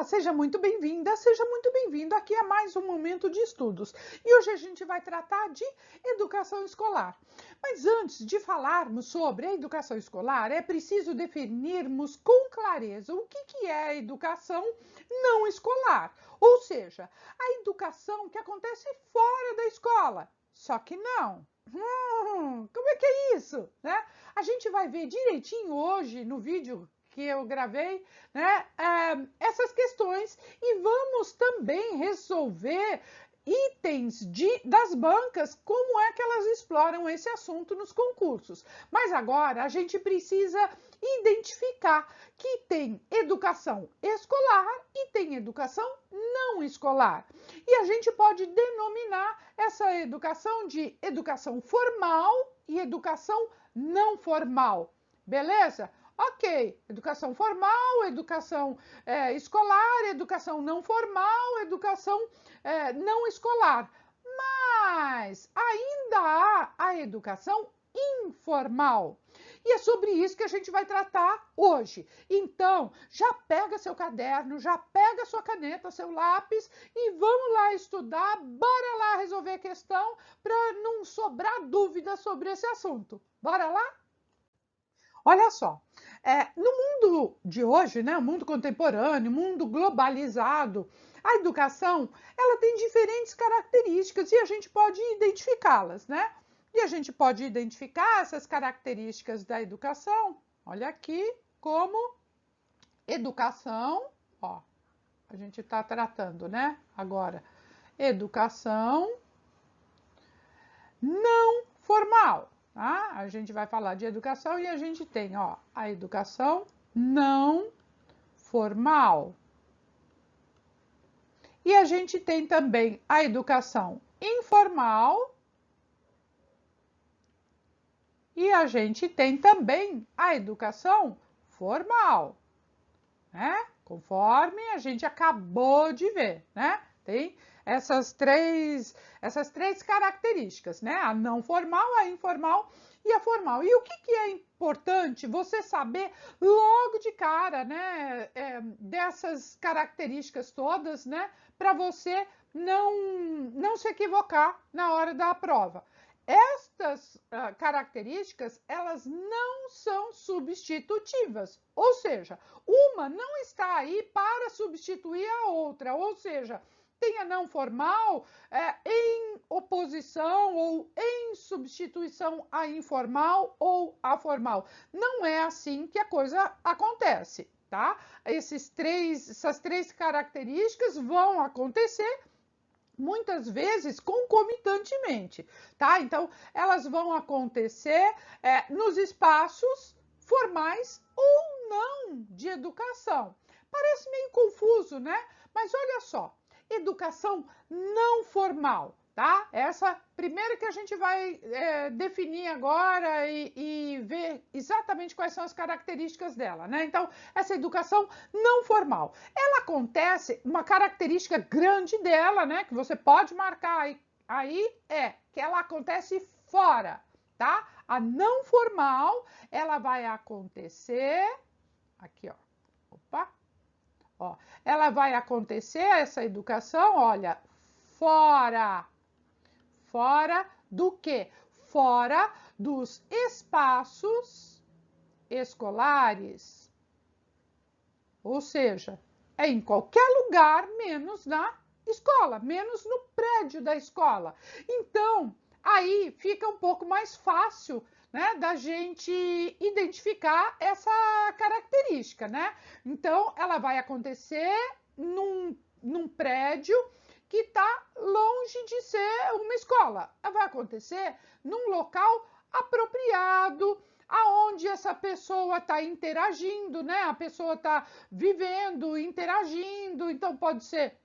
Olá, seja muito bem-vinda, seja muito bem-vindo aqui a mais um momento de estudos. E hoje a gente vai tratar de educação escolar. Mas antes de falarmos sobre a educação escolar, é preciso definirmos com clareza o que é a educação não escolar. Ou seja, a educação que acontece fora da escola. Só que não. Como é que é isso, né? A gente vai ver direitinho hoje no vídeo que eu gravei, né, essas questões e vamos também resolver itens das bancas, como é que elas exploram esse assunto nos concursos. Mas agora a gente precisa identificar que tem educação escolar e tem educação não escolar. E a gente pode denominar essa educação de educação formal e educação não formal. Beleza? Ok, educação formal, educação escolar, educação não formal, educação não escolar. Mas ainda há a educação informal. E é sobre isso que a gente vai tratar hoje. Então, já pega seu caderno, já pega sua caneta, seu lápis e vamos lá estudar, bora lá resolver a questão para não sobrar dúvida sobre esse assunto. Bora lá? Olha só, no mundo de hoje, né, o mundo contemporâneo, mundo globalizado, a educação ela tem diferentes características e a gente pode identificá-las, né? E a gente pode identificar essas características da educação, olha aqui, como educação, ó, a gente está tratando, né, agora, educação não formal. Tá? A gente vai falar de educação e a gente tem, ó, a educação não formal. E a gente tem também a educação informal. E a gente tem também a educação formal, né? Conforme a gente acabou de ver, né? Tem essas três características, né? A não formal, a informal e a formal. E o que é importante você saber logo de cara, né? Dessas características todas, né? Para você não se equivocar na hora da prova. Estas características, elas não são substitutivas, ou seja, uma não está aí para substituir a outra, ou seja, tem a não formal em oposição ou em substituição à informal ou à formal. Não é assim que a coisa acontece, tá? Essas três características vão acontecer muitas vezes concomitantemente, tá? Então, elas vão acontecer nos espaços formais ou não de educação. Parece meio confuso, né? Mas olha só, educação não formal, tá? Essa primeira que a gente vai definir agora e ver exatamente quais são as características dela, né? Então, essa educação não formal, ela acontece, uma característica grande dela, né? Que você pode marcar aí é que ela acontece fora, tá? A não formal, ela vai acontecer aqui, ó. Opa. Ó, ela vai acontecer, essa educação, olha, fora do quê? Fora dos espaços escolares. Ou seja, é em qualquer lugar, menos na escola, menos no prédio da escola. Então, aí fica um pouco mais fácil, né, da gente identificar essa característica, né? Então, ela vai acontecer num prédio que está longe de ser uma escola. Ela vai acontecer num local apropriado, aonde essa pessoa está interagindo, né? A pessoa está vivendo, interagindo, então pode ser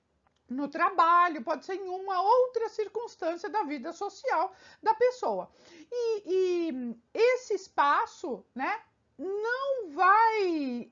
no trabalho, pode ser em uma outra circunstância da vida social da pessoa. E esse espaço, né, não vai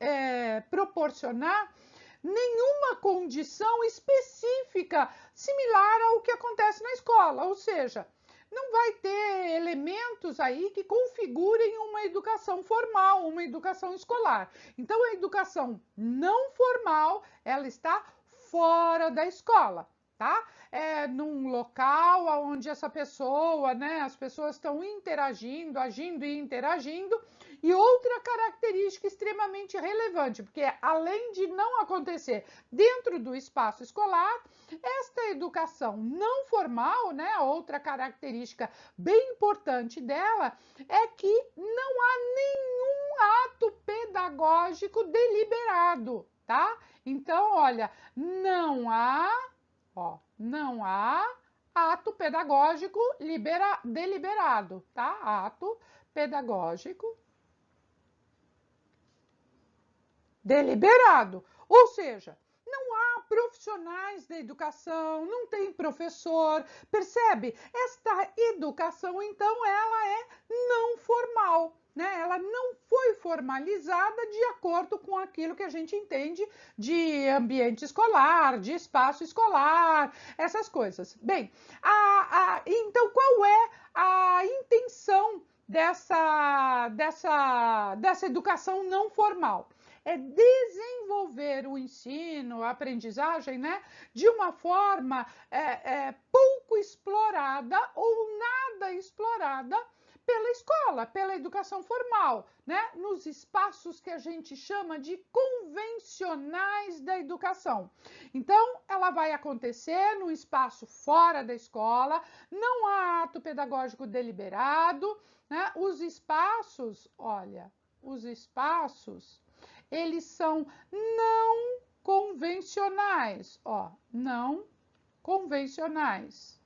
proporcionar nenhuma condição específica similar ao que acontece na escola, ou seja, não vai ter elementos aí que configurem uma educação formal, uma educação escolar. Então, a educação não formal, ela está fora da escola, tá? É num local onde essa pessoa, né, as pessoas estão interagindo, agindo e interagindo. E outra característica extremamente relevante, porque além de não acontecer dentro do espaço escolar, esta educação não formal, né, outra característica bem importante dela é que não há nenhum ato pedagógico deliberado, tá? Então, olha, não há ato pedagógico deliberado, tá? Ato pedagógico deliberado. Ou seja, não há profissionais da educação, não tem professor, percebe? Esta educação, então, ela é não formal, né? Ela não foi formalizada de acordo com aquilo que a gente entende de ambiente escolar, de espaço escolar, essas coisas. Bem, então qual é a intenção dessa educação não formal? É desenvolver o ensino, a aprendizagem, né, de uma forma pouco explorada ou nada explorada pela escola, pela educação formal, né, nos espaços que a gente chama de convencionais da educação. Então, ela vai acontecer no espaço fora da escola, não há ato pedagógico deliberado, né, os espaços, olha, eles são não convencionais, ó, não convencionais.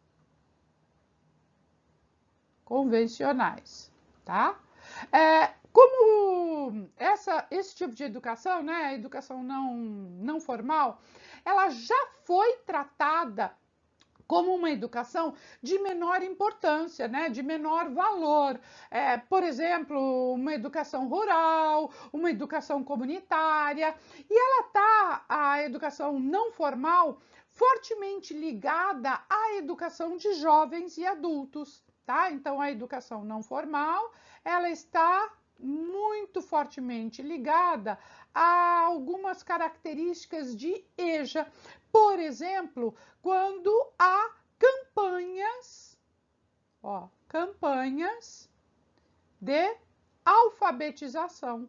Tá? Como esse tipo de educação, né, a educação não formal, ela já foi tratada como uma educação de menor importância, né, de menor valor. Por exemplo, uma educação rural, uma educação comunitária. E a educação não formal, fortemente ligada à educação de jovens e adultos. Tá? Então, a educação não formal, ela está muito fortemente ligada a algumas características de EJA. Por exemplo, quando há campanhas de alfabetização.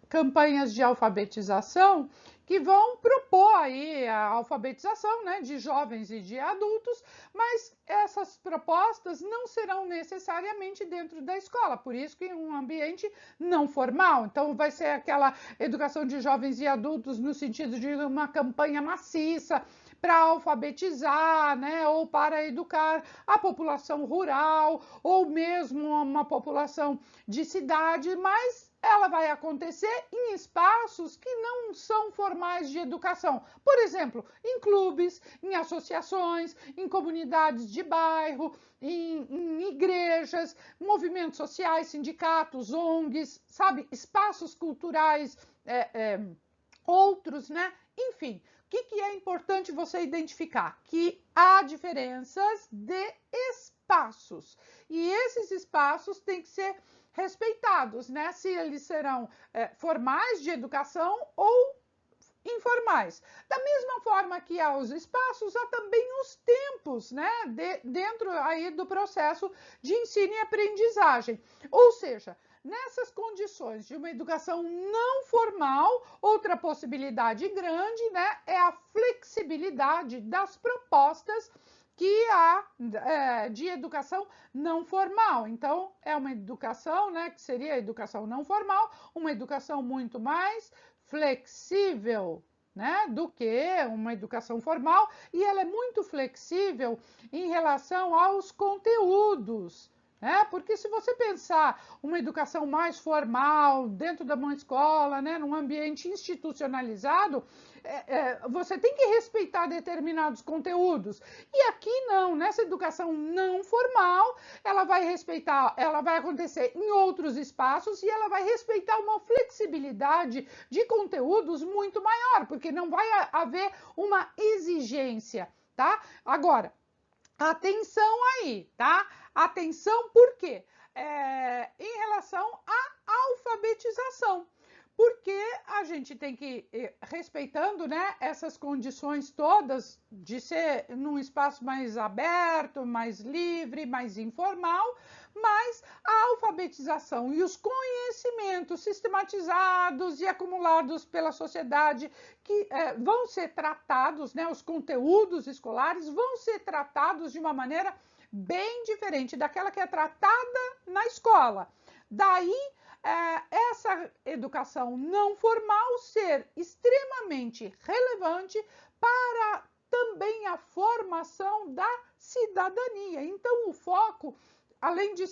Campanhas de alfabetização que vão propor aí a alfabetização, né, de jovens e de adultos, mas essas propostas não serão necessariamente dentro da escola, por isso que em um ambiente não formal. Então, vai ser aquela educação de jovens e adultos no sentido de uma campanha maciça para alfabetizar, né, ou para educar a população rural, ou mesmo uma população de cidade, mas ela vai acontecer em espaços que não são formais de educação. Por exemplo, em clubes, em associações, em comunidades de bairro, em igrejas, movimentos sociais, sindicatos, ONGs, sabe? Espaços culturais, outros, né? Enfim, o que é importante você identificar? Que há diferenças de espaços. E esses espaços têm que ser respeitados, né? Se eles serão formais de educação ou informais. Da mesma forma que há os espaços, há também os tempos, né? Dentro aí do processo de ensino e aprendizagem. Ou seja, nessas condições de uma educação não formal, outra possibilidade grande, né, é a flexibilidade das propostas que há de educação não formal. Então, é uma educação, né, que seria a educação não formal, uma educação muito mais flexível, né, do que uma educação formal, e ela é muito flexível em relação aos conteúdos, né? Porque se você pensar uma educação mais formal, dentro de uma escola, né, num ambiente institucionalizado, você tem que respeitar determinados conteúdos. E aqui não, nessa educação não formal, ela vai respeitar, ela vai acontecer em outros espaços e ela vai respeitar uma flexibilidade de conteúdos muito maior, porque não vai haver uma exigência, tá? Agora, atenção aí, tá? Atenção, por quê? Em relação à alfabetização. Porque a gente tem que ir respeitando, né, essas condições todas de ser num espaço mais aberto, mais livre, mais informal, mas a alfabetização e os conhecimentos sistematizados e acumulados pela sociedade que vão ser tratados, né, os conteúdos escolares vão ser tratados de uma maneira bem diferente daquela que é tratada na escola. Daí, essa educação não formal ser extremamente relevante para também a formação da cidadania. Então, o foco, além de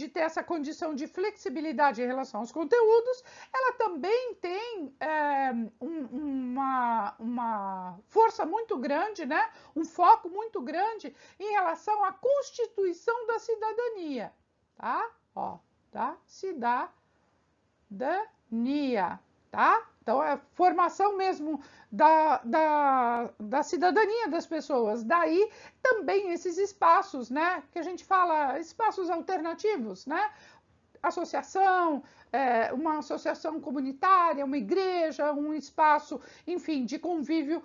ter essa condição de flexibilidade em relação aos conteúdos, ela também tem uma força muito grande, né? Um foco muito grande em relação à constituição da cidadania, tá? Ó, da cidadania, tá? Então, é formação mesmo da cidadania das pessoas. Daí também esses espaços, né? Que a gente fala, espaços alternativos, né? Associação, uma associação comunitária, uma igreja, um espaço, enfim, de convívio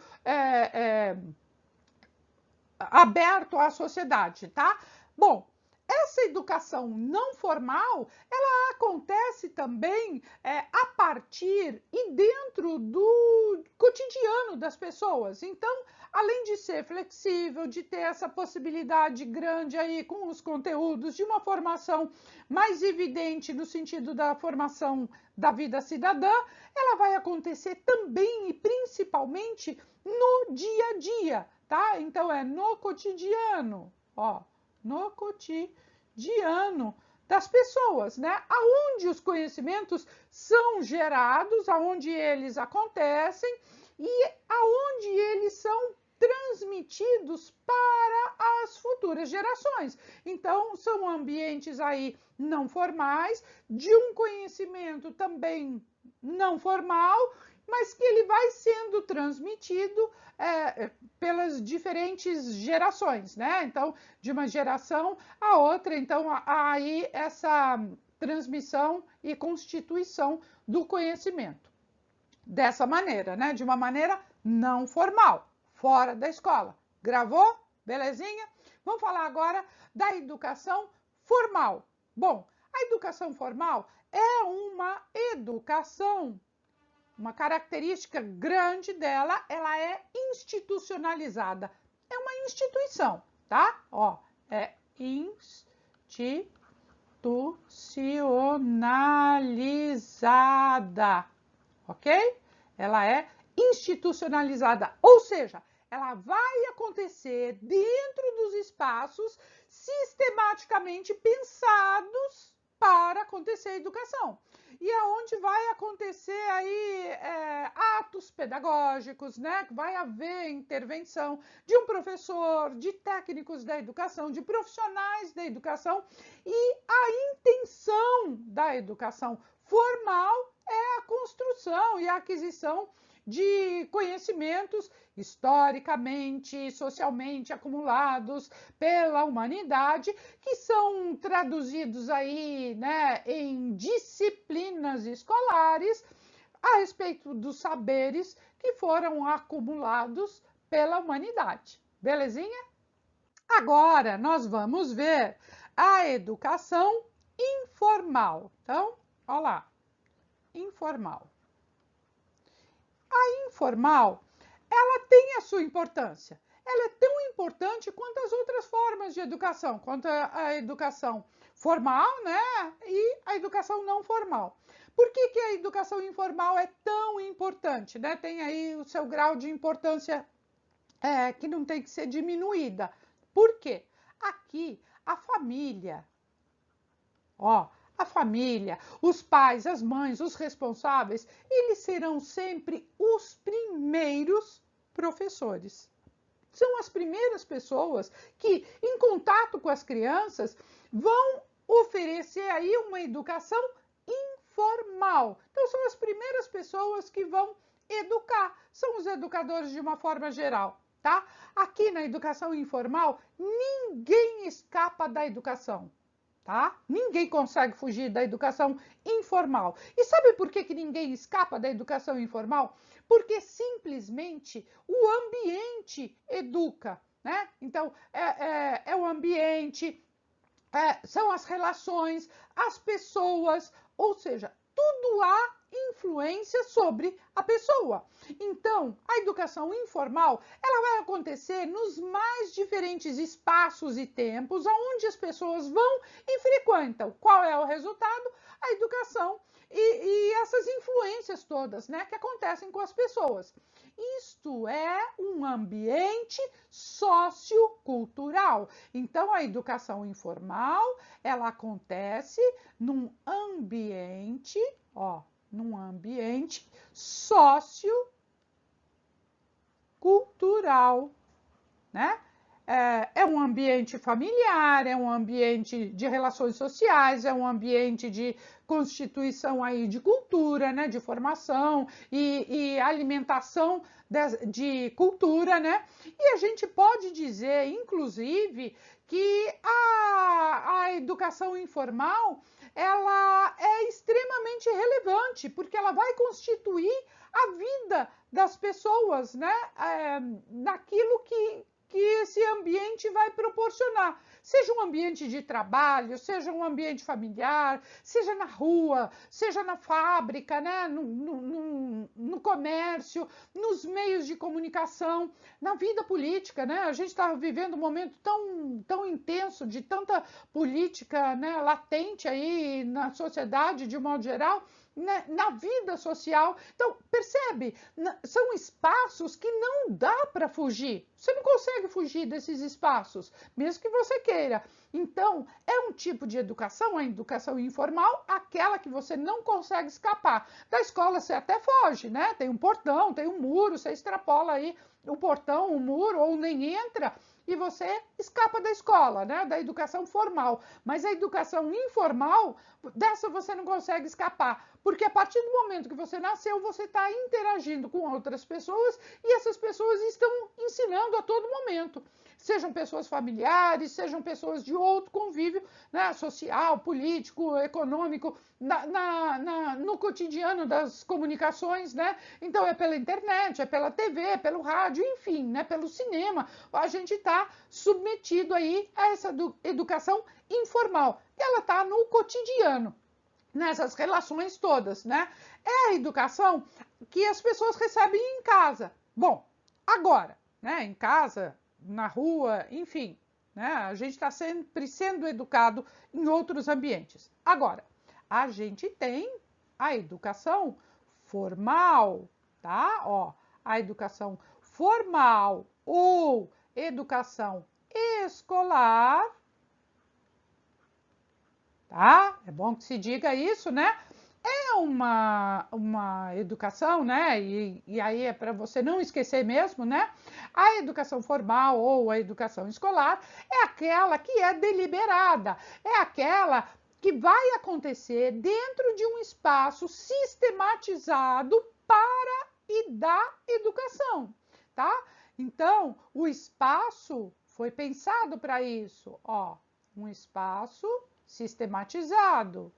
aberto à sociedade, tá? Bom, essa educação não formal, ela acontece também a partir e dentro do cotidiano das pessoas. Então, além de ser flexível, de ter essa possibilidade grande aí com os conteúdos de uma formação mais evidente no sentido da formação da vida cidadã, ela vai acontecer também e principalmente no dia a dia, tá? Então, é no cotidiano, ó, no cotidiano das pessoas, né? Aonde os conhecimentos são gerados, aonde eles acontecem e aonde eles são transmitidos para as futuras gerações. Então, são ambientes aí não formais, de um conhecimento também não formal, mas que ele vai sendo transmitido pelas diferentes gerações, né? Então, de uma geração a outra, então há aí essa transmissão e constituição do conhecimento. Dessa maneira, né? De uma maneira não formal, fora da escola. Gravou? Belezinha? Vamos falar agora da educação formal. Bom, a educação formal é uma educação. Uma característica grande dela, ela é institucionalizada. É uma instituição, tá? Ó, é institucionalizada, ok? Ela é institucionalizada, ou seja, ela vai acontecer dentro dos espaços sistematicamente pensados para acontecer a educação. E aonde vai acontecer aí atos pedagógicos, né? Vai haver intervenção de um professor, de técnicos da educação, de profissionais da educação, e a intenção da educação formal é a construção e a aquisição de conhecimentos historicamente, socialmente acumulados pela humanidade, que são traduzidos aí, né, em disciplinas escolares a respeito dos saberes que foram acumulados pela humanidade. Belezinha? Agora nós vamos ver a educação informal. Então, olha lá, informal. A informal, ela tem a sua importância. Ela é tão importante quanto as outras formas de educação, quanto a educação formal, né, e a educação não formal. Por que a educação informal é tão importante, né? Tem aí o seu grau de importância que não tem que ser diminuída. Por quê? Aqui, a família, Ó, a família, os pais, as mães, os responsáveis, eles serão sempre os primeiros professores. São as primeiras pessoas que, em contato com as crianças, vão oferecer aí uma educação informal. Então, são as primeiras pessoas que vão educar, são os educadores de uma forma geral, tá? Aqui na educação informal, ninguém escapa da educação, tá? Ninguém consegue fugir da educação informal. E sabe por que ninguém escapa da educação informal? Porque simplesmente o ambiente educa, né? Então, é o ambiente, são as relações, as pessoas, ou seja, tudo há influência sobre a pessoa. Então, a educação informal, ela vai acontecer nos mais diferentes espaços e tempos aonde as pessoas vão e frequentam. Qual é o resultado? A educação e essas influências todas, né, que acontecem com as pessoas. Isto é um ambiente sociocultural. Então, a educação informal, ela acontece num ambiente, num ambiente sociocultural, né? É um ambiente familiar, é um ambiente de relações sociais, é um ambiente de constituição aí de cultura, né, de formação e alimentação de cultura, né? E a gente pode dizer, inclusive, que a educação informal, ela é extremamente relevante, porque ela vai constituir a vida das pessoas, né? Naquilo que esse ambiente vai proporcionar. Seja um ambiente de trabalho, seja um ambiente familiar, seja na rua, seja na fábrica, né? no comércio, nos meios de comunicação, na vida política, né? A gente está vivendo um momento tão intenso de tanta política, né, latente aí na sociedade de um modo geral, na vida social. Então, percebe? São espaços que não dá para fugir. Você não consegue fugir desses espaços, mesmo que você queira. Então, é um tipo de educação, a educação informal, aquela que você não consegue escapar. Da escola você até foge, né? Tem um portão, tem um muro, você extrapola aí o portão, o muro, ou nem entra, e você escapa da escola, né? Da educação formal. Mas a educação informal, dessa você não consegue escapar, porque a partir do momento que você nasceu, você está interagindo com outras pessoas e essas pessoas estão ensinando a todo momento. Sejam pessoas familiares, sejam pessoas de outro convívio, né, social, político, econômico, no cotidiano das comunicações, né? Então é pela internet, é pela TV, é pelo rádio, enfim, né, pelo cinema. A gente está submetido aí a essa educação informal. Ela está no cotidiano, nessas relações todas, né? É a educação que as pessoas recebem em casa. Bom, agora, né, em casa, na rua, enfim, né, a gente está sempre sendo educado em outros ambientes. Agora, a gente tem a educação formal, tá? Ó, a educação formal ou educação escolar, tá? É bom que se diga isso, né? É uma educação, né? E aí é para você não esquecer mesmo, né? A educação formal ou a educação escolar é aquela que é deliberada, é aquela que vai acontecer dentro de um espaço sistematizado para e da educação, tá? Então, o espaço foi pensado para isso, ó, um espaço sistematizado.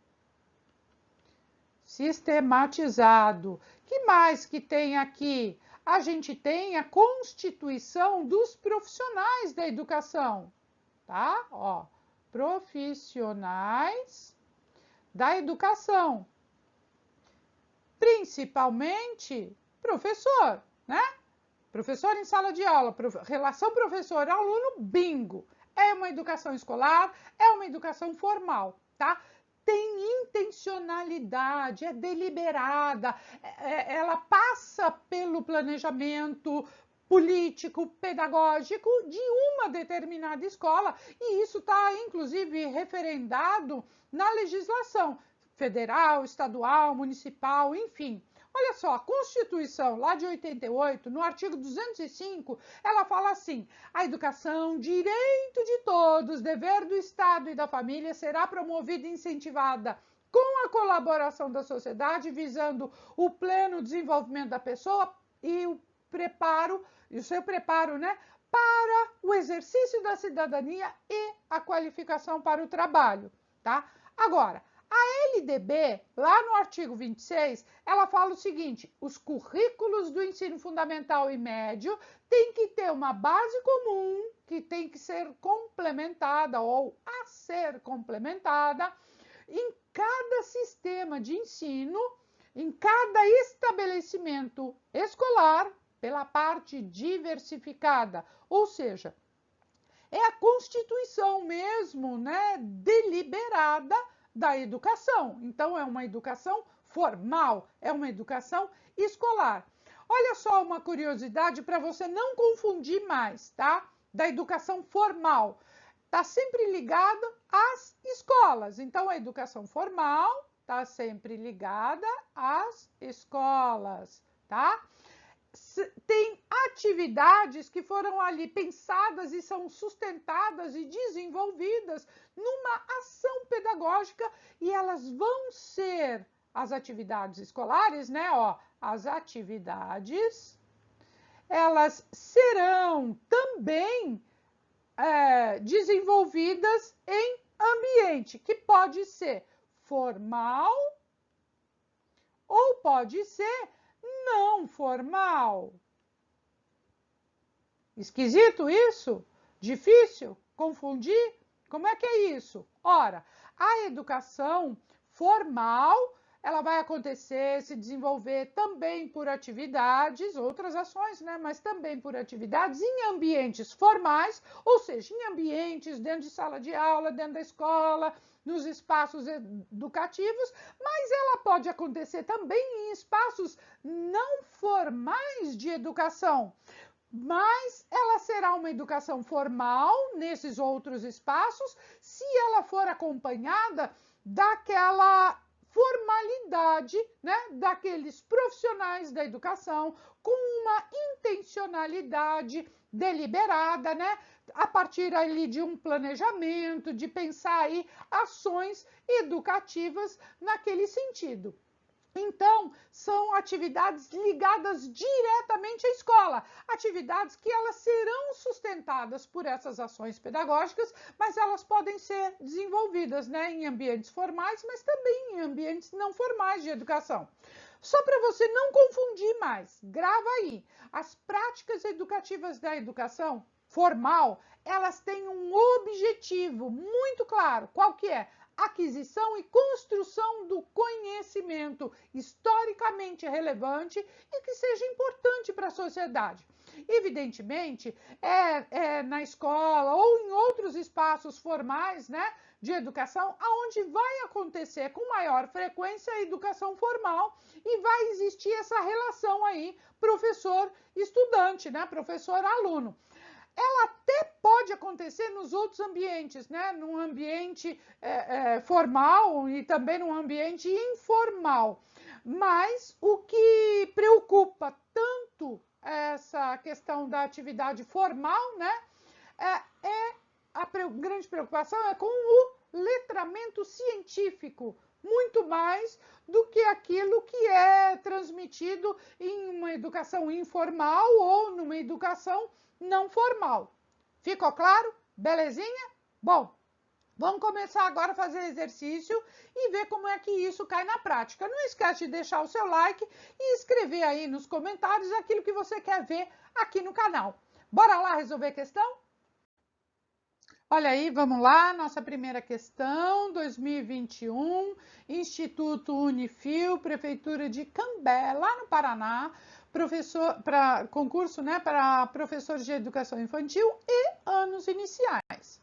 Sistematizado. Que mais que tem aqui? A gente tem a constituição dos profissionais da educação, tá? Ó, profissionais da educação. Principalmente professor, né? Professor em sala de aula, relação professor-aluno, bingo. É uma educação escolar, é uma educação formal, tá? Tem intencionalidade, é deliberada, ela passa pelo planejamento, político, pedagógico de uma determinada escola, e isso está, inclusive, referendado na legislação federal, estadual, municipal, enfim. Olha só, a Constituição, lá de 88, no artigo 205, ela fala assim: a educação, direito de todos, dever do Estado e da família, será promovida e incentivada com a colaboração da sociedade, visando o pleno desenvolvimento da pessoa e o seu preparo, né, para o exercício da cidadania e a qualificação para o trabalho, tá? Agora, a LDB, lá no artigo 26, ela fala o seguinte: os currículos do ensino fundamental e médio têm que ter uma base comum, que tem que ser complementada ou a ser complementada em cada sistema de ensino, em cada estabelecimento escolar, pela parte diversificada, ou seja, é a Constituição mesmo, né, deliberada da educação. Então, é uma educação formal, é uma educação escolar. Olha só uma curiosidade para você não confundir mais, tá? Da educação formal. Está sempre ligado às escolas. Então, a educação formal está sempre ligada às escolas, tá? Tem atividades que foram ali pensadas e são sustentadas e desenvolvidas numa ação pedagógica, e elas vão ser as atividades escolares, né? Ó, as atividades, elas serão também desenvolvidas em ambiente, que pode ser formal ou pode ser não formal. Esquisito isso? Difícil? Confundir? Como é que é isso? Ora, a educação formal, ela vai acontecer, se desenvolver também por atividades, outras ações, né? Mas também por atividades em ambientes formais, ou seja, em ambientes dentro de sala de aula, dentro da escola, nos espaços educativos, mas ela pode acontecer também em espaços não formais de educação. Mas ela será uma educação formal nesses outros espaços, se ela for acompanhada daquela formalidade, né, daqueles profissionais da educação, com uma intencionalidade deliberada, né, a partir ali de um planejamento, de pensar aí ações educativas naquele sentido. Então, são atividades ligadas diretamente à escola, atividades que elas serão sustentadas por essas ações pedagógicas, mas elas podem ser desenvolvidas, né, em ambientes formais, mas também em ambientes não formais de educação. Só para você não confundir mais, grava aí, as práticas educativas da educação formal, elas têm um objetivo muito claro. Qual que é? Aquisição e construção do conhecimento historicamente relevante e que seja importante para a sociedade. Evidentemente, na escola ou em outros espaços formais, né, de educação, aonde vai acontecer com maior frequência a educação formal e vai existir essa relação aí professor-estudante, né, professor-aluno. Ela até pode acontecer nos outros ambientes, né? Num ambiente formal e também num ambiente informal. Mas o que preocupa tanto essa questão da atividade formal, né? A grande preocupação é com o letramento científico, muito mais do que aquilo que é transmitido em uma educação informal ou numa educação não formal. Ficou claro? Belezinha? Bom, vamos começar agora a fazer exercício e ver como é que isso cai na prática. Não esquece de deixar o seu like e escrever aí nos comentários aquilo que você quer ver aqui no canal. Bora lá resolver a questão? Olha aí, vamos lá, nossa primeira questão, 2021, Instituto Unifil, Prefeitura de Cambé, lá no Paraná, concurso, né, para professores de educação infantil e anos iniciais.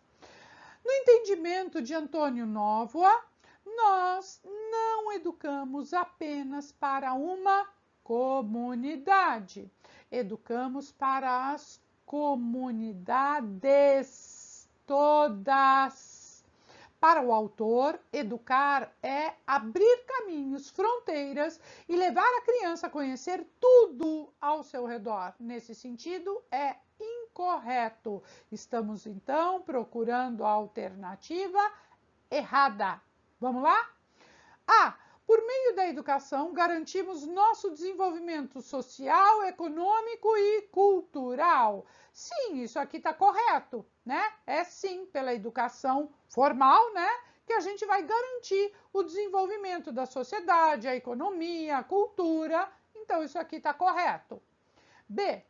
No entendimento de Antônio Nóvoa, nós não educamos apenas para uma comunidade. Educamos para as comunidades todas. Para o autor, educar é abrir caminhos, fronteiras e levar a criança a conhecer tudo ao seu redor. Nesse sentido, é incorreto. Estamos, então, procurando a alternativa errada. Vamos lá? A. Por meio da educação, garantimos nosso desenvolvimento social, econômico e cultural. Sim, isso aqui está correto, né? É sim, pela educação formal, né? Que a gente vai garantir o desenvolvimento da sociedade, a economia, a cultura. Então, isso aqui está correto. B.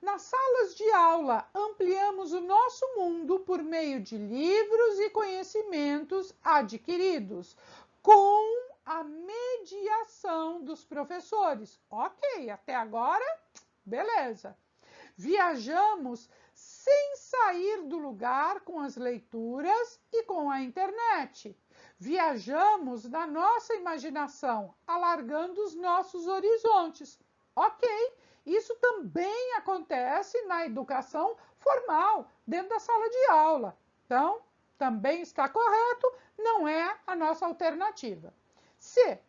Nas salas de aula, ampliamos o nosso mundo por meio de livros e conhecimentos adquiridos, com a mediação dos professores. Ok, até agora, beleza. Viajamos sem sair do lugar com as leituras e com a internet. Viajamos na nossa imaginação, alargando os nossos horizontes. Ok, isso também acontece na educação formal, dentro da sala de aula. Então, também está correto, não é a nossa alternativa. C.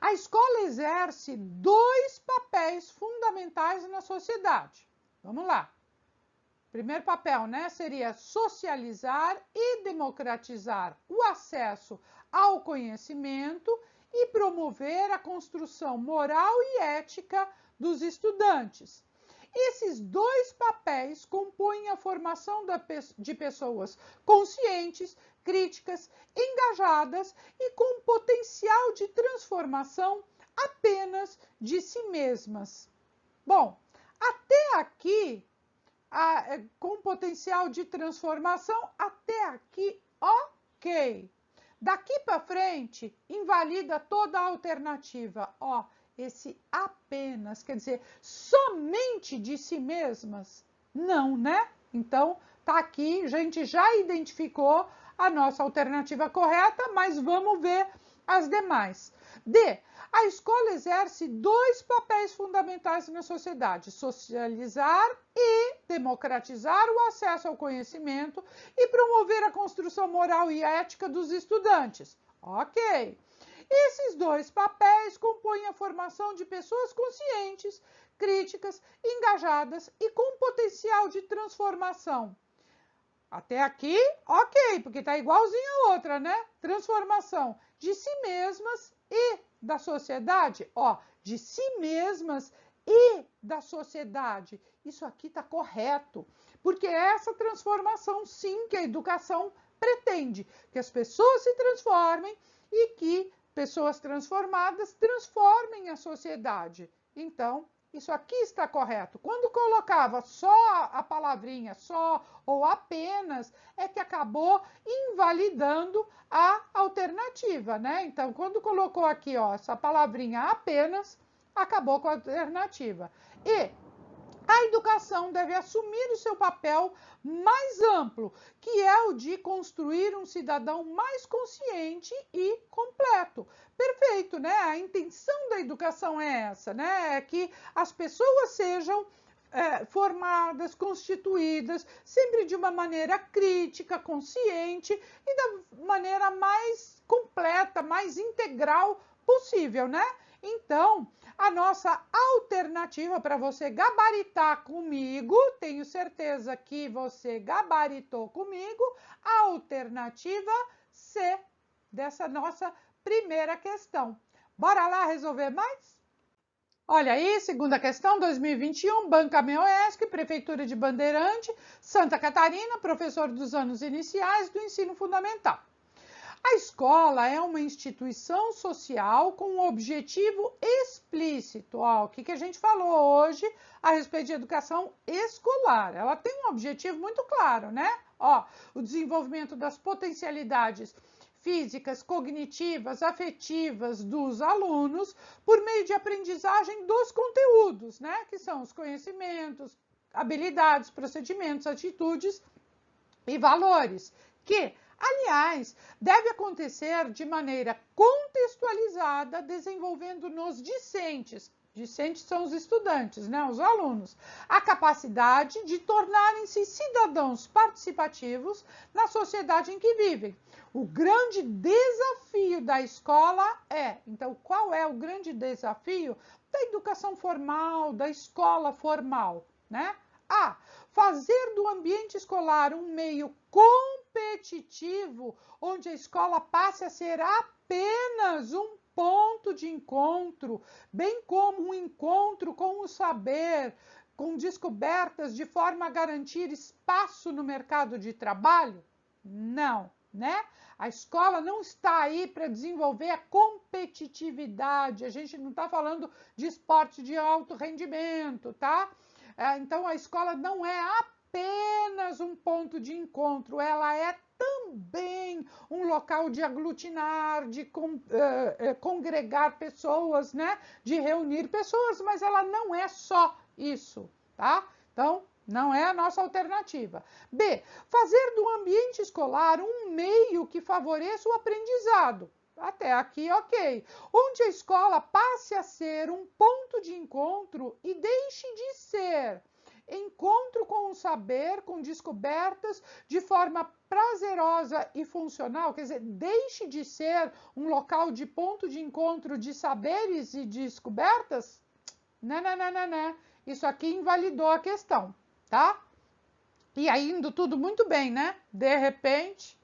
A escola exerce dois papéis fundamentais na sociedade. Vamos lá. Primeiro papel, né, seria socializar e democratizar o acesso ao conhecimento e promover a construção moral e ética dos estudantes. Esses dois papéis compõem a formação de pessoas conscientes, críticas, engajadas e com potencial de transformação apenas de si mesmas. Bom, até aqui, com potencial de transformação, até aqui, ok. Daqui para frente, invalida toda a alternativa. Ó, esse apenas, quer dizer, somente de si mesmas? Não, né? Então, tá aqui, a gente já identificou a nossa alternativa correta, mas vamos ver as demais. D. A escola exerce dois papéis fundamentais na sociedade: socializar e democratizar o acesso ao conhecimento e promover a construção moral e ética dos estudantes. Ok. Esses dois papéis compõem a formação de pessoas conscientes, críticas, engajadas e com potencial de transformação. Até aqui, ok, porque está igualzinho a outra, né? Transformação de si mesmas e da sociedade. Ó, de si mesmas e da sociedade. Isso aqui está correto, porque é essa transformação, sim, que a educação pretende. Que as pessoas se transformem e que pessoas transformadas transformem a sociedade. Então, isso aqui está correto. Quando colocava só a palavrinha só ou apenas, é que acabou invalidando a alternativa, né? Então, quando colocou aqui, ó, essa palavrinha apenas, acabou com a alternativa. E a educação deve assumir o seu papel mais amplo, que é o de construir um cidadão mais consciente e completo. Perfeito, né? A intenção da educação é essa, né? É que as pessoas sejam formadas, constituídas, sempre de uma maneira crítica, consciente e da maneira mais completa, mais integral possível, né? Então, a nossa alternativa para você gabaritar comigo, tenho certeza que você gabaritou comigo, a alternativa C dessa nossa primeira questão. Bora lá resolver mais? Olha aí, segunda questão, 2021, Banca MEOESC, Prefeitura de Bandeirante, Santa Catarina, professor dos anos iniciais do ensino fundamental. A escola é uma instituição social com um objetivo explícito. Ó, o que a gente falou hoje a respeito de educação escolar? Ela tem um objetivo muito claro, né? Ó, o desenvolvimento das potencialidades físicas, cognitivas, afetivas dos alunos por meio de aprendizagem dos conteúdos, né? Que são os conhecimentos, habilidades, procedimentos, atitudes e valores, que aliás, deve acontecer de maneira contextualizada, desenvolvendo nos discentes. Discentes são os estudantes, né? Os alunos. A capacidade de tornarem-se cidadãos participativos na sociedade em que vivem. O grande desafio da escola então, qual é o grande desafio da educação formal, da escola formal, né? A. Fazer do ambiente escolar um meio competitivo, onde a escola passe a ser apenas um ponto de encontro, bem como um encontro com o saber, com descobertas de forma a garantir espaço no mercado de trabalho? Não, né? A escola não está aí para desenvolver a competitividade. A gente não está falando de esporte de alto rendimento, tá? Então, a escola não é apenas um ponto de encontro, ela é também um local de aglutinar, de congregar pessoas, né? De reunir pessoas, mas ela não é só isso, tá? Então, não é a nossa alternativa. B. Fazer do ambiente escolar um meio que favoreça o aprendizado. Até aqui, ok. Onde a escola passe a ser um ponto de encontro e deixe de ser encontro com o saber, com descobertas, de forma prazerosa e funcional, quer dizer, deixe de ser um local de ponto de encontro de saberes e descobertas? Não. Isso aqui invalidou a questão, tá? E aí indo tudo muito bem, né? De repente,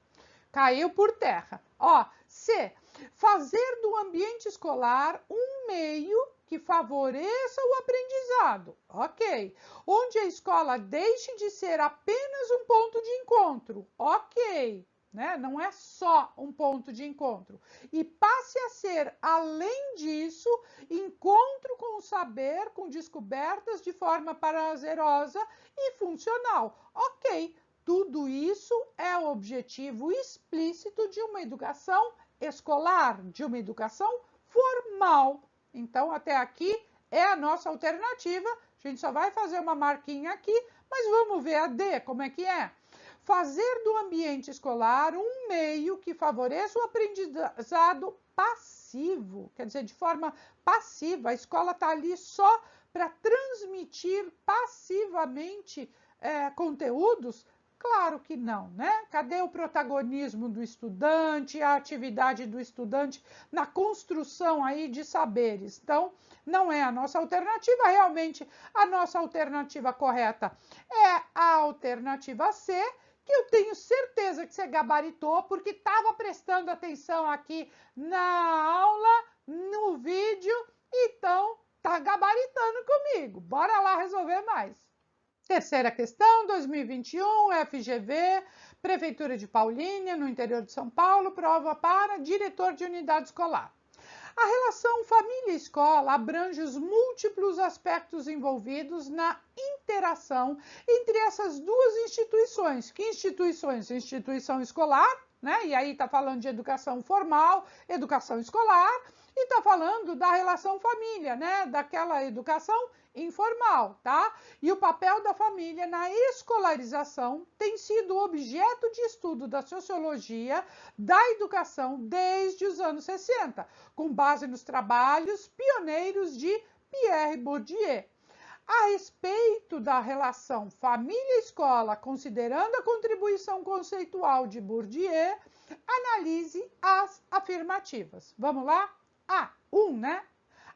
caiu por terra. Ó, C. Fazer do ambiente escolar um meio que favoreça o aprendizado. Ok. Onde a escola deixe de ser apenas um ponto de encontro. Ok. Né? Não é só um ponto de encontro. E passe a ser, além disso, encontro com o saber, com descobertas de forma prazerosa e funcional. Ok. Tudo isso é o objetivo explícito de uma educação escolar, de uma educação formal. Então, até aqui é a nossa alternativa. A gente só vai fazer uma marquinha aqui, mas vamos ver a D, como é que é? Fazer do ambiente escolar um meio que favoreça o aprendizado passivo, quer dizer, de forma passiva. A escola está ali só para transmitir passivamente conteúdos. Claro que não, né? Cadê o protagonismo do estudante, a atividade do estudante na construção aí de saberes? Então, não é a nossa alternativa. Realmente, a nossa alternativa correta é a alternativa C, que eu tenho certeza que você gabaritou, porque estava prestando atenção aqui na aula, no vídeo, então tá gabaritando comigo. Bora lá resolver mais. Terceira questão, 2021, FGV, Prefeitura de Paulínia, no interior de São Paulo, prova para diretor de unidade escolar. A relação família-escola abrange os múltiplos aspectos envolvidos na interação entre essas duas instituições. Que instituições? Instituição escolar, né? E aí está falando de educação formal, educação escolar, e está falando da relação família, né? Daquela educação informal, tá? E o papel da família na escolarização tem sido objeto de estudo da sociologia da educação desde os anos 60, com base nos trabalhos pioneiros de Pierre Bourdieu. A respeito da relação família-escola, considerando a contribuição conceitual de Bourdieu, analise as afirmativas. Vamos lá? A1, né?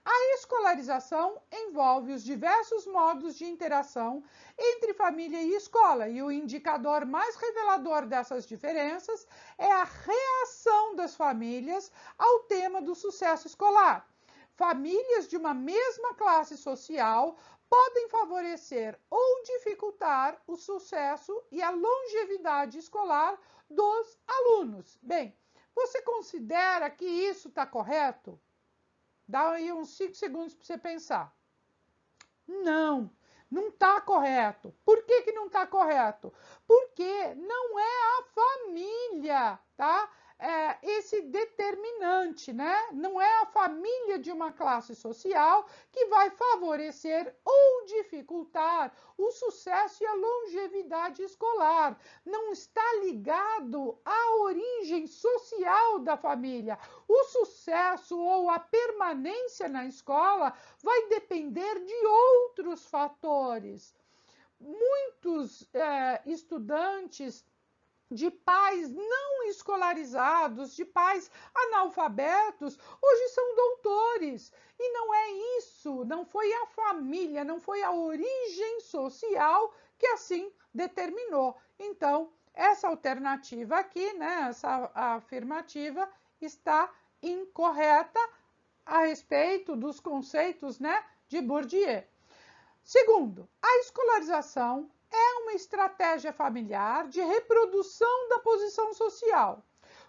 A escolarização envolve os diversos modos de interação entre família e escola, e o indicador mais revelador dessas diferenças é a reação das famílias ao tema do sucesso escolar. Famílias de uma mesma classe social podem favorecer ou dificultar o sucesso e a longevidade escolar dos alunos. Bem, você considera que isso está correto? Dá aí uns 5 segundos para você pensar. Não está correto. Por que não está correto? Porque não é a família, tá? esse determinante, né? Não é a família de uma classe social que vai favorecer ou dificultar o sucesso e a longevidade escolar. Não está ligado à origem social da família. O sucesso ou a permanência na escola vai depender de outros fatores. Muitos estudantes de pais não escolarizados, de pais analfabetos, hoje são doutores. E não é isso, não foi a família, não foi a origem social que assim determinou. Então, essa alternativa aqui, né, essa afirmativa, está incorreta a respeito dos conceitos, né, de Bourdieu. Segundo, a escolarização é uma estratégia familiar de reprodução da posição social.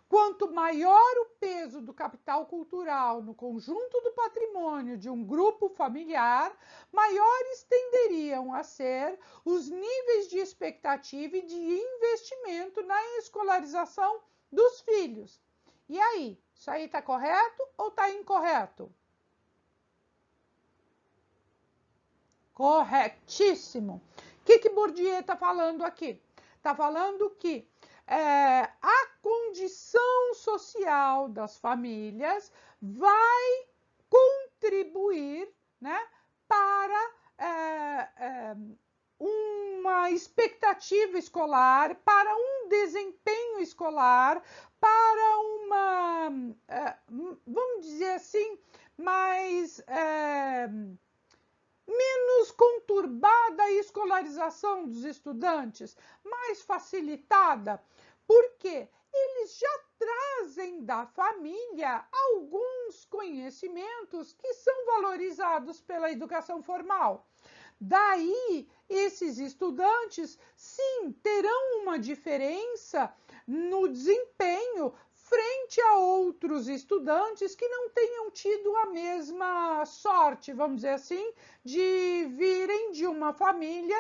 Quanto maior o peso do capital cultural no conjunto do patrimônio de um grupo familiar, maiores tenderiam a ser os níveis de expectativa e de investimento na escolarização dos filhos. E aí, isso aí está correto ou está incorreto? Corretíssimo. O que Bourdieu está falando aqui? Está falando que a condição social das famílias vai contribuir, né, para uma expectativa escolar, para um desempenho escolar, para uma, vamos dizer assim, mais menos conturbada a escolarização dos estudantes, mais facilitada, porque eles já trazem da família alguns conhecimentos que são valorizados pela educação formal. Daí, esses estudantes, sim, terão uma diferença no desempenho frente a outros estudantes que não tenham tido a mesma sorte, vamos dizer assim, de virem de uma família,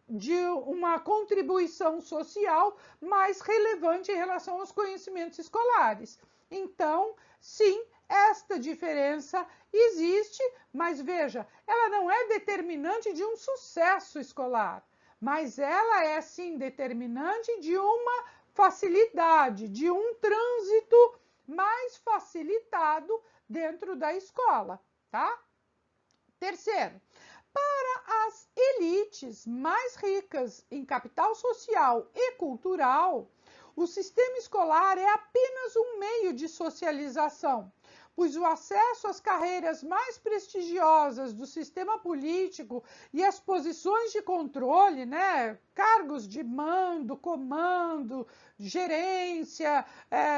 de uma contribuição social mais relevante em relação aos conhecimentos escolares. Então, sim, esta diferença existe, mas veja, ela não é determinante de um sucesso escolar, mas ela é, sim, determinante de uma facilidade, de um trânsito mais facilitado dentro da escola, tá? Terceiro, para as elites mais ricas em capital social e cultural, o sistema escolar é apenas um meio de socialização, pois o acesso às carreiras mais prestigiosas do sistema político e as posições de controle, né, cargos de mando, comando, gerência,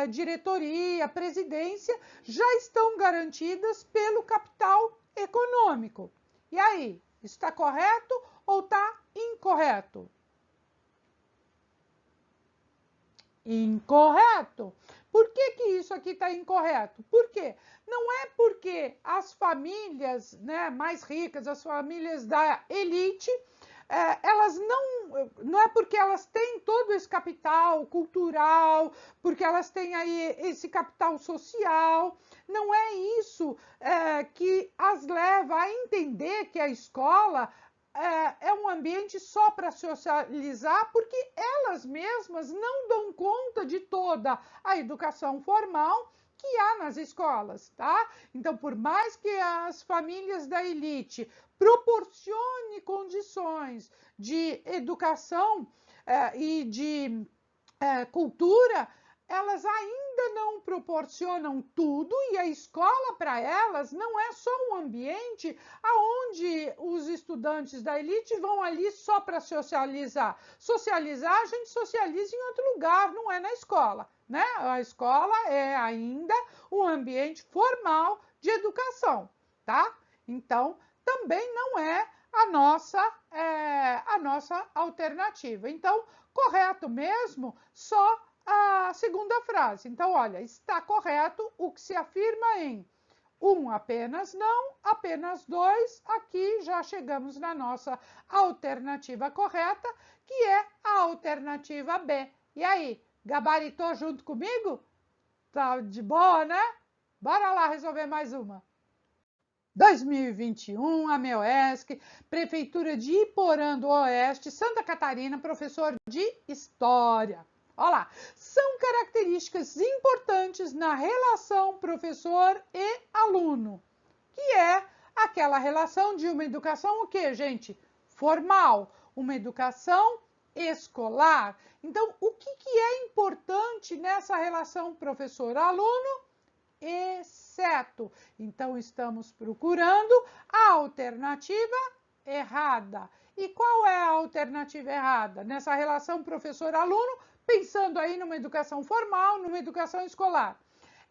diretoria, presidência, já estão garantidas pelo capital econômico. E aí, está correto ou está incorreto? Incorreto. Por que isso aqui está incorreto? Por quê? Não é porque as famílias, né, mais ricas, as famílias da elite, elas não é porque elas têm todo esse capital cultural, porque elas têm aí esse capital social, não é isso que as leva a entender que a escola é um ambiente só para socializar, porque elas mesmas não dão conta de toda a educação formal que há nas escolas, tá? Então, por mais que as famílias da elite proporcione condições de educação e de cultura, elas ainda não proporcionam tudo e a escola para elas não é só um ambiente aonde os estudantes da elite vão ali só para socializar. Socializar, a gente socializa em outro lugar, não é na escola, né? A escola é ainda um ambiente formal de educação, tá? Então, também não é a nossa alternativa. Então, correto mesmo, só a segunda frase. Então, olha, está correto o que se afirma em 1, apenas não, apenas 2, aqui já chegamos na nossa alternativa correta, que é a alternativa B. E aí, Gabaritou junto comigo? Tá de boa, né? Bora lá resolver mais uma. 2021, a MEOESC, Prefeitura de Iporã do Oeste, Santa Catarina, professor de História. Olha lá, são características importantes na relação professor e aluno, que é aquela relação de uma educação o quê, gente? Formal, uma educação escolar. Então, o que é importante nessa relação professor-aluno? Exceto. Então, estamos procurando a alternativa errada. E qual é a alternativa errada? Nessa relação professor-aluno, pensando aí numa educação formal, numa educação escolar.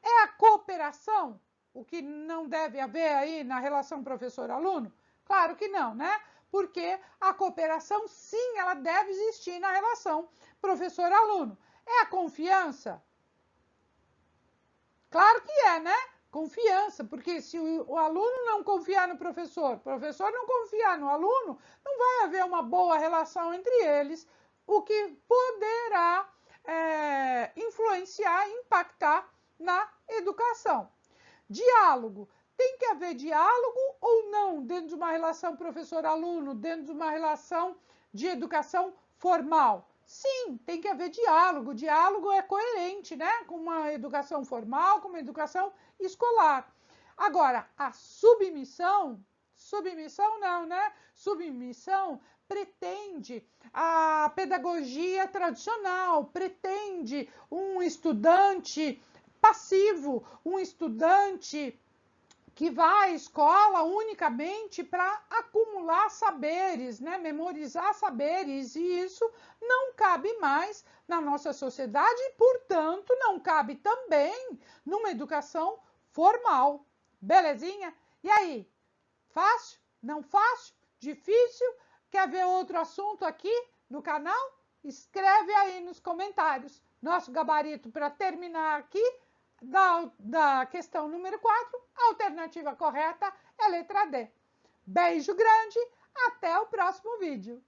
É a cooperação, o que não deve haver aí na relação professor-aluno? Claro que não, né? Porque a cooperação, sim, ela deve existir na relação professor-aluno. É a confiança? Claro que é, né? Confiança, porque se o aluno não confiar no professor, o professor não confiar no aluno, não vai haver uma boa relação entre eles, o que poderá influenciar, impactar na educação. Diálogo. Tem que haver diálogo ou não dentro de uma relação professor-aluno, dentro de uma relação de educação formal? Sim, tem que haver diálogo. Diálogo é coerente, né? Com uma educação formal, com uma educação escolar. Agora, a submissão não, né? Submissão pretende a pedagogia tradicional, pretende um estudante passivo, um estudante que vai à escola unicamente para acumular saberes, né? Memorizar saberes, e isso não cabe mais na nossa sociedade e, portanto, não cabe também numa educação formal. Belezinha? E aí? Fácil? Não fácil? Difícil? Quer ver outro assunto aqui no canal? Escreve aí nos comentários. Nosso gabarito para terminar aqui da questão número 4, a alternativa correta é a letra D. Beijo grande, até o próximo vídeo.